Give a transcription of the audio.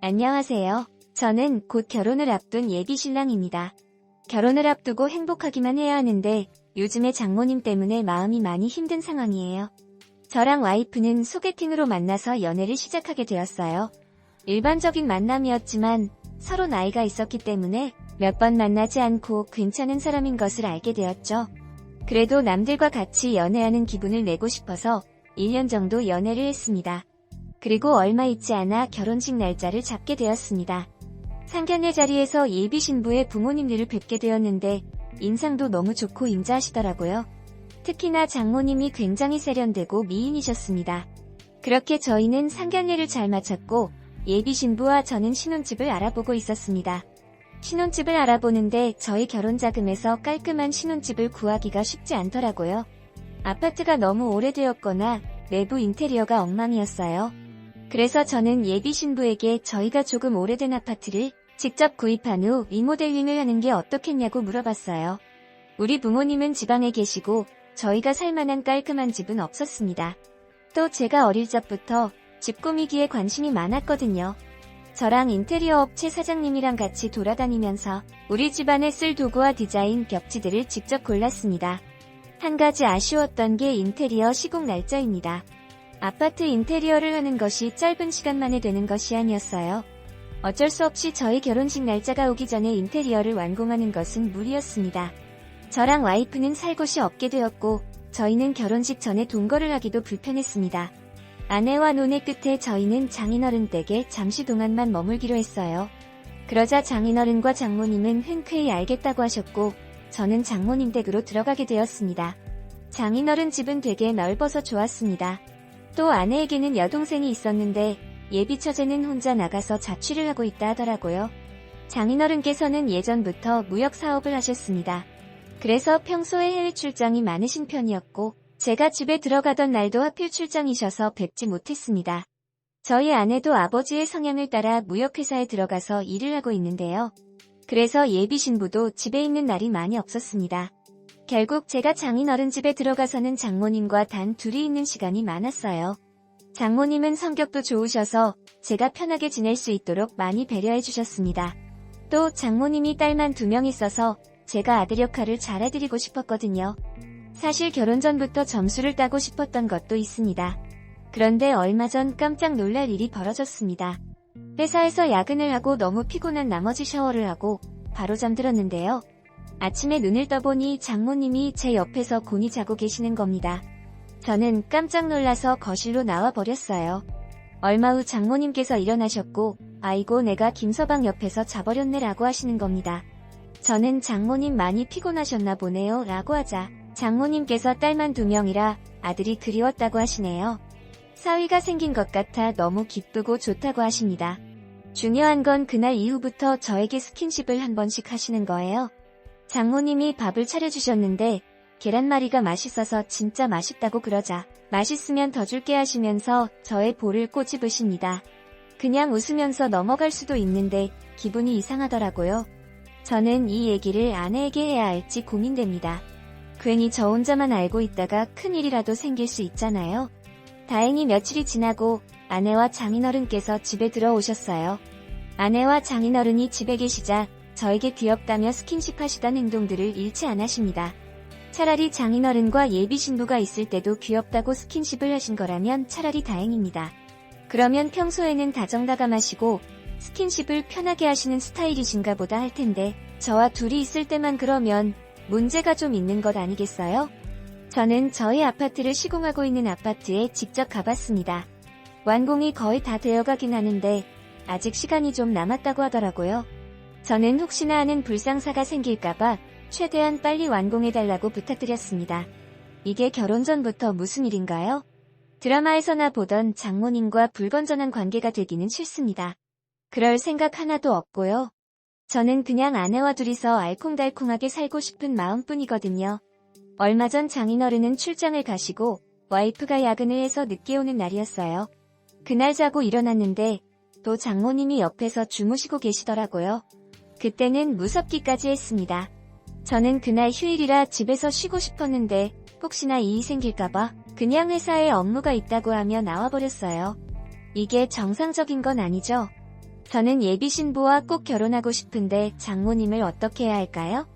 안녕하세요. 저는 곧 결혼을 앞둔 예비 신랑입니다. 결혼을 앞두고 행복하기만 해야 하는데 요즘에 장모님 때문에 마음이 많이 힘든 상황이에요. 저랑 와이프는 소개팅으로 만나서 연애를 시작하게 되었어요. 일반적인 만남이었지만 서로 나이가 있었기 때문에 몇 번 만나지 않고 괜찮은 사람인 것을 알게 되었죠. 그래도 남들과 같이 연애하는 기분을 내고 싶어서 1년 정도 연애를 했습니다. 그리고 얼마 있지 않아 결혼식 날짜를 잡게 되었습니다. 상견례 자리에서 예비 신부의 부모님들을 뵙게 되었는데 인상도 너무 좋고 인자하시더라고요. 특히나 장모님이 굉장히 세련되고 미인이셨습니다. 그렇게 저희는 상견례를 잘 마쳤고 예비 신부와 저는 신혼집을 알아보고 있었습니다. 신혼집을 알아보는데 저희 결혼 자금에서 깔끔한 신혼집을 구하기가 쉽지 않더라고요. 아파트가 너무 오래되었거나 내부 인테리어가 엉망이었어요. 그래서 저는 예비 신부에게 저희가 조금 오래된 아파트를 직접 구입한 후 리모델링을 하는 게 어떻겠냐고 물어봤어요. 우리 부모님은 지방에 계시고 저희가 살만한 깔끔한 집은 없었습니다. 또 제가 어릴 적부터 집 꾸미기에 관심이 많았거든요. 저랑 인테리어 업체 사장님이랑 같이 돌아다니면서 우리 집안에 쓸 도구와 디자인 벽지들을 직접 골랐습니다. 한 가지 아쉬웠던 게 인테리어 시공 날짜입니다. 아파트 인테리어를 하는 것이 짧은 시간 만에 되는 것이 아니었어요. 어쩔 수 없이 저희 결혼식 날짜가 오기 전에 인테리어를 완공하는 것은 무리였습니다. 저랑 와이프는 살 곳이 없게 되었고 저희는 결혼식 전에 동거를 하기도 불편했습니다. 아내와 논의 끝에 저희는 장인어른 댁에 잠시 동안만 머물기로 했어요. 그러자 장인어른과 장모님은 흔쾌히 알겠다고 하셨고 저는 장모님 댁으로 들어가게 되었습니다. 장인어른 집은 되게 넓어서 좋았습니다. 또 아내에게는 여동생이 있었는데 예비 처제는 혼자 나가서 자취를 하고 있다 하더라고요. 장인어른께서는 예전부터 무역 사업을 하셨습니다. 그래서 평소에 해외 출장이 많으신 편이었고 제가 집에 들어가던 날도 하필 출장이셔서 뵙지 못했습니다. 저희 아내도 아버지의 성향을 따라 무역회사에 들어가서 일을 하고 있는데요. 그래서 예비 신부도 집에 있는 날이 많이 없었습니다. 결국 제가 장인어른 집에 들어가서는 장모님과 단 둘이 있는 시간이 많았어요. 장모님은 성격도 좋으셔서 제가 편하게 지낼 수 있도록 많이 배려해 주셨습니다. 또 장모님이 딸만 2명 있어서 제가 아들 역할을 잘해드리고 싶었거든요. 사실 결혼 전부터 점수를 따고 싶었던 것도 있습니다. 그런데 얼마 전 깜짝 놀랄 일이 벌어졌습니다. 회사에서 야근을 하고 너무 피곤한 나머지 샤워를 하고 바로 잠들었는데요. 아침에 눈을 떠보니 장모님이 제 옆에서 곤히 자고 계시는 겁니다. 저는 깜짝 놀라서 거실로 나와 버렸어요. 얼마 후 장모님께서 일어나셨고 아이고 내가 김서방 옆에서 자버렸네 라고 하시는 겁니다. 저는 장모님 많이 피곤하셨나 보네요 라고 하자 장모님께서 딸만 2명이라 아들이 그리웠다고 하시네요. 사위가 생긴 것 같아 너무 기쁘고 좋다고 하십니다. 중요한 건 그날 이후부터 저에게 스킨십을 한 번씩 하시는 거예요. 장모님이 밥을 차려주셨는데 계란말이가 맛있어서 진짜 맛있다고 그러자 맛있으면 더 줄게 하시면서 저의 볼을 꼬집으십니다. 그냥 웃으면서 넘어갈 수도 있는데 기분이 이상하더라고요. 저는 이 얘기를 아내에게 해야 할지 고민됩니다. 괜히 저 혼자만 알고 있다가 큰일이라도 생길 수 있잖아요. 다행히 며칠이 지나고 아내와 장인어른께서 집에 들어오셨어요. 아내와 장인어른이 집에 계시자 저에게 귀엽다며 스킨십 하시던 행동들을 잃지 않으십니다. 차라리 장인어른과 예비 신부가 있을 때도 귀엽다고 스킨십을 하신 거라면 차라리 다행입니다. 그러면 평소에는 다정다감하시고 스킨십을 편하게 하시는 스타일이신가 보다 할 텐데 저와 둘이 있을 때만 그러면 문제가 좀 있는 것 아니겠어요? 저는 저희 아파트를 시공하고 있는 아파트에 직접 가봤습니다. 완공이 거의 다 되어가긴 하는데 아직 시간이 좀 남았다고 하더라고요. 저는 혹시나 하는 불상사가 생길까봐 최대한 빨리 완공해달라고 부탁드렸습니다. 이게 결혼 전부터 무슨 일인가요? 드라마에서나 보던 장모님과 불건전한 관계가 되기는 싫습니다. 그럴 생각 하나도 없고요. 저는 그냥 아내와 둘이서 알콩달콩하게 살고 싶은 마음뿐이거든요. 얼마 전 장인어른은 출장을 가시고 와이프가 야근을 해서 늦게 오는 날이었어요. 그날 자고 일어났는데 또 장모님이 옆에서 주무시고 계시더라고요. 그때는 무섭기까지 했습니다. 저는 그날 휴일이라 집에서 쉬고 싶었는데 혹시나 이의 생길까봐 그냥 회사에 업무가 있다고 하며 나와버렸어요. 이게 정상적인 건 아니죠? 저는 예비 신부와 꼭 결혼하고 싶은데 장모님을 어떻게 해야 할까요?